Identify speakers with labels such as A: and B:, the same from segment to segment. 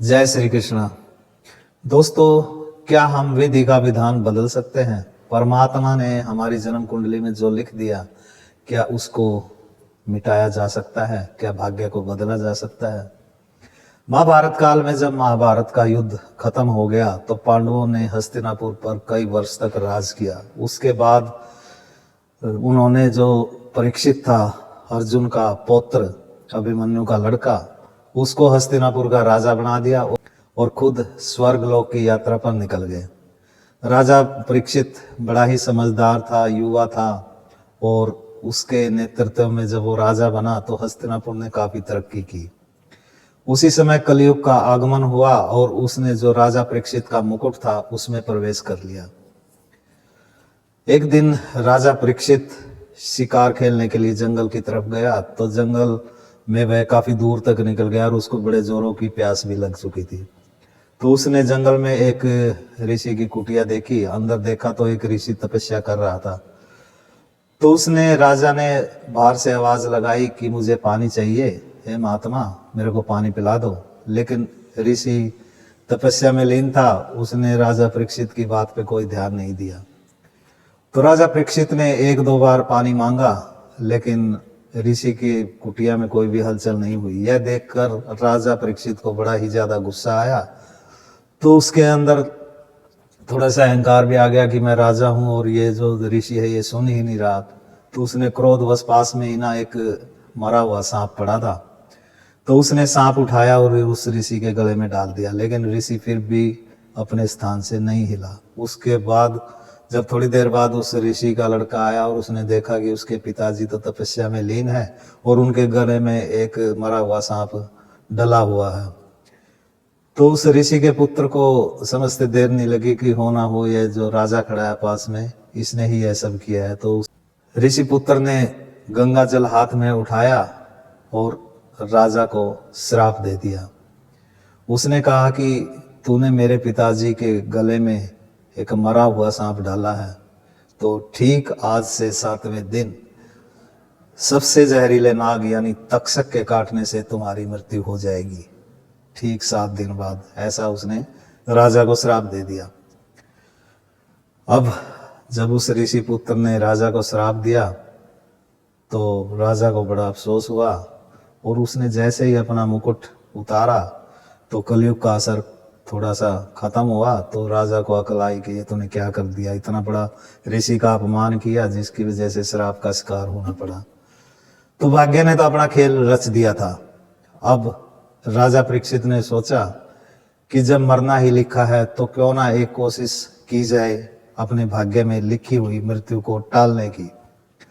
A: जय श्री कृष्ण। दोस्तों, क्या हम विधि का विधान बदल सकते हैं? परमात्मा ने हमारी जन्म कुंडली में जो लिख दिया, क्या उसको मिटाया जा सकता है? क्या भाग्य को बदला जा सकता है? महाभारत काल में जब महाभारत का युद्ध खत्म हो गया तो पांडवों ने हस्तिनापुर पर कई वर्ष तक राज किया। उसके बाद उन्होंने जो परीक्षित था, अर्जुन का पौत्र, अभिमन्यु का लड़का, उसको हस्तिनापुर का राजा बना दिया और खुद स्वर्गलोक की यात्रा पर निकल गए। राजा परीक्षित बड़ा ही समझदार था, युवा था, और उसके नेतृत्व में जब वो राजा बना तो हस्तिनापुर ने काफी तरक्की की। उसी समय कलयुग का आगमन हुआ और उसने जो राजा परीक्षित का मुकुट था उसमें प्रवेश कर लिया। एक दिन राजा परीक्षित शिकार खेलने के लिए जंगल की तरफ गया तो जंगल में वह काफी दूर तक निकल गया और उसको बड़े जोरों की प्यास भी लग चुकी थी। तो उसने जंगल में एक ऋषि की कुटिया देखी। अंदर देखा तो एक ऋषि तपस्या कर रहा था। तो उसने, राजा ने बाहर से आवाज लगाई कि मुझे पानी चाहिए, हे महात्मा मेरे को पानी पिला दो। लेकिन ऋषि तपस्या में लीन था, उसने राजा परीक्षित की बात पे कोई ध्यान नहीं दिया। तो राजा परीक्षित ने एक दो बार पानी मांगा, लेकिन ऋषि की कुटिया में कोई भी हलचल नहीं हुई। यह देखकर राजा परीक्षित को बड़ा ही ज्यादा गुस्सा आया। तो उसके अंदर थोड़ा सा अहंकार भी आ गया कि मैं राजा हूं और ये जो ऋषि है ये सुन ही नहीं रहा। तो उसने क्रोधवश, पास में ही ना एक मरा हुआ सांप पड़ा था, तो उसने सांप उठाया और उस ऋषि के गले में डाल दिया। लेकिन ऋषि फिर भी अपने स्थान से नहीं हिला। उसके बाद जब थोड़ी देर बाद उस ऋषि का लड़का आया और उसने देखा कि उसके पिताजी तो तपस्या में लीन है और उनके गले में एक मरा हुआ सांप डला हुआ है, तो उस ऋषि के पुत्र को समझते देर नहीं लगी कि हो ना हो ये जो राजा खड़ा है पास में, इसने ही यह सब किया है। तो ऋषि पुत्र ने गंगा जल हाथ में उठाया और राजा को श्राप दे दिया। उसने कहा कि तूने मेरे पिताजी के गले में एक मरा हुआ सांप डाला है, तो ठीक आज से 7वें दिन सबसे जहरीले नाग यानी तक्षक के काटने से तुम्हारी मृत्यु हो जाएगी, ठीक 7 दिन बाद। ऐसा उसने राजा को श्राप दे दिया। अब जब उस ऋषि पुत्र ने राजा को श्राप दिया तो राजा को बड़ा अफसोस हुआ और उसने जैसे ही अपना मुकुट उतारा तो कलयुग का असर थोड़ा सा खत्म हुआ। तो राजा को अकल आई कि ये तूने क्या कर दिया, इतना बड़ा ऋषि का अपमान किया जिसकी वजह से श्राप का शिकार होना पड़ा। तो भाग्य ने तो अपना खेल रच दिया था। अब राजा परीक्षित ने सोचा कि जब मरना ही लिखा है तो क्यों ना एक कोशिश की जाए अपने भाग्य में लिखी हुई मृत्यु को टालने की।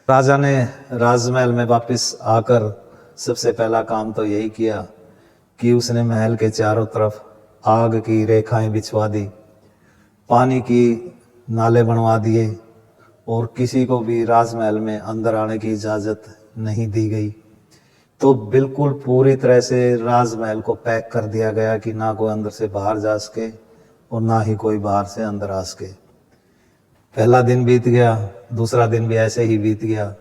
A: राजा ने राजमहल में वापस आकर सबसे पहला काम तो यही किया कि उसने महल के चारों तरफ आग की रेखाएं बिछवा दी, पानी की नाले बनवा दिए और किसी को भी राजमहल में अंदर आने की इजाजत नहीं दी गई। तो बिल्कुल पूरी तरह से राजमहल को पैक कर दिया गया कि ना कोई अंदर से बाहर जा सके और ना ही कोई बाहर से अंदर आ सके। पहला दिन बीत गया, दूसरा दिन भी ऐसे ही बीत गया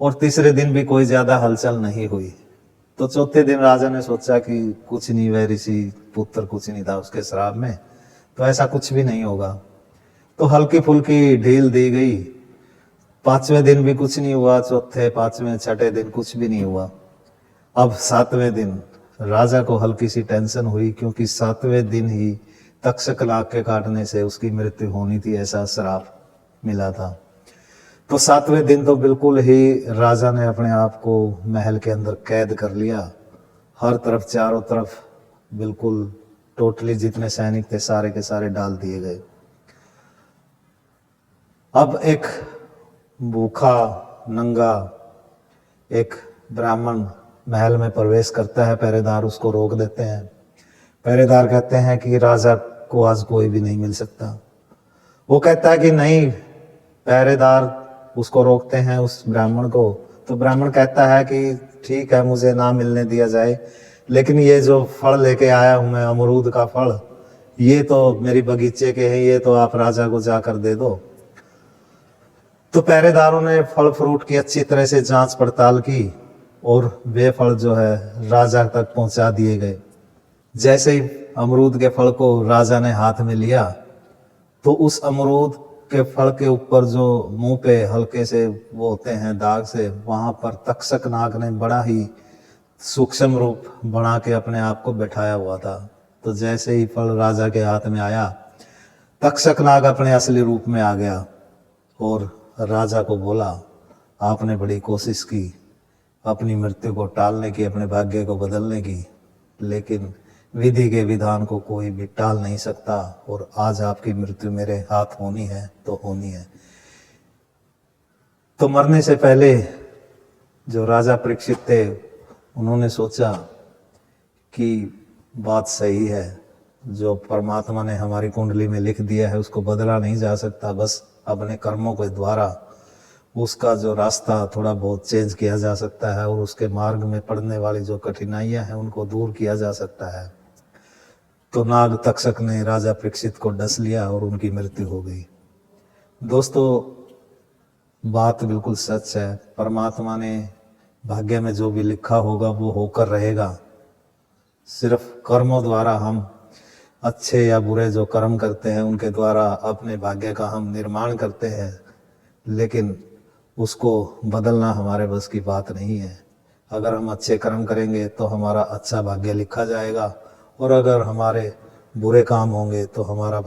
A: और तीसरे दिन भी कोई ज्यादा हलचल नहीं हुई। तो चौथे दिन राजा ने सोचा कि कुछ नहीं, वह ऋषि पुत्र कुछ नहीं था उसके श्राप में, तो ऐसा कुछ भी नहीं होगा। तो हल्की फुल्की ढील दी गई। 5वें दिन भी कुछ नहीं हुआ, चौथे, 5वें, 6ठे दिन कुछ भी नहीं हुआ। अब 7वें दिन राजा को हल्की सी टेंशन हुई क्योंकि 7वें दिन ही तक्षक नाग के काटने से उसकी मृत्यु होनी थी, ऐसा श्राप मिला था। तो 7वें दिन तो बिल्कुल ही राजा ने अपने आप को महल के अंदर कैद कर लिया। हर तरफ, चारों तरफ बिल्कुल टोटली जितने सैनिक थे सारे के सारे डाल दिए गए। अब एक भूखा नंगा एक ब्राह्मण महल में प्रवेश करता है। पहरेदार उसको रोक देते हैं। पहरेदार कहते हैं कि राजा को आज कोई भी नहीं मिल सकता। वो कहता है कि नहीं। पहरेदार उसको रोकते हैं उस ब्राह्मण को। तो ब्राह्मण कहता है कि ठीक है, मुझे ना मिलने दिया जाए, लेकिन ये जो फल लेके आया हूं मैं, अमरूद का फल, ये तो मेरी बगीचे के हैं, ये तो आप राजा को जाकर दे दो। तो पहरेदारों ने फल फ्रूट की अच्छी तरह से जांच पड़ताल की और वे फल जो है राजा तक पहुंचा दिए गए। जैसे ही अमरूद के फल को राजा ने हाथ में लिया तो उस अमरूद के फल के ऊपर जो मुंह पे हल्के से वो होते हैं दाग से, वहां पर तक्षक नाग ने बड़ा ही सूक्ष्म रूप बना के अपने आप को बैठाया हुआ था। तो जैसे ही फल राजा के हाथ में आया, तक्षक नाग अपने असली रूप में आ गया और राजा को बोला, आपने बड़ी कोशिश की अपनी मृत्यु को टालने की, अपने भाग्य को बदलने की, लेकिन विधि के विधान को कोई भी टाल नहीं सकता और आज आपकी मृत्यु मेरे हाथ होनी है तो होनी है। तो मरने से पहले जो राजा परीक्षित थे उन्होंने सोचा कि बात सही है, जो परमात्मा ने हमारी कुंडली में लिख दिया है उसको बदला नहीं जा सकता, बस अपने कर्मों के द्वारा उसका जो रास्ता थोड़ा बहुत चेंज किया जा सकता है और उसके मार्ग में पड़ने वाली जो कठिनाइयां हैं उनको दूर किया जा सकता है। तो नाग तक्षक ने राजा परीक्षित को डस लिया और उनकी मृत्यु हो गई। दोस्तों, बात बिल्कुल सच है। परमात्मा ने भाग्य में जो भी लिखा होगा वो होकर रहेगा। सिर्फ कर्मों द्वारा हम अच्छे या बुरे जो कर्म करते हैं उनके द्वारा अपने भाग्य का हम निर्माण करते हैं, लेकिन उसको बदलना हमारे बस की बात नहीं है। अगर हम अच्छे कर्म करेंगे तो हमारा अच्छा भाग्य लिखा जाएगा और अगर हमारे बुरे काम होंगे तो हमारा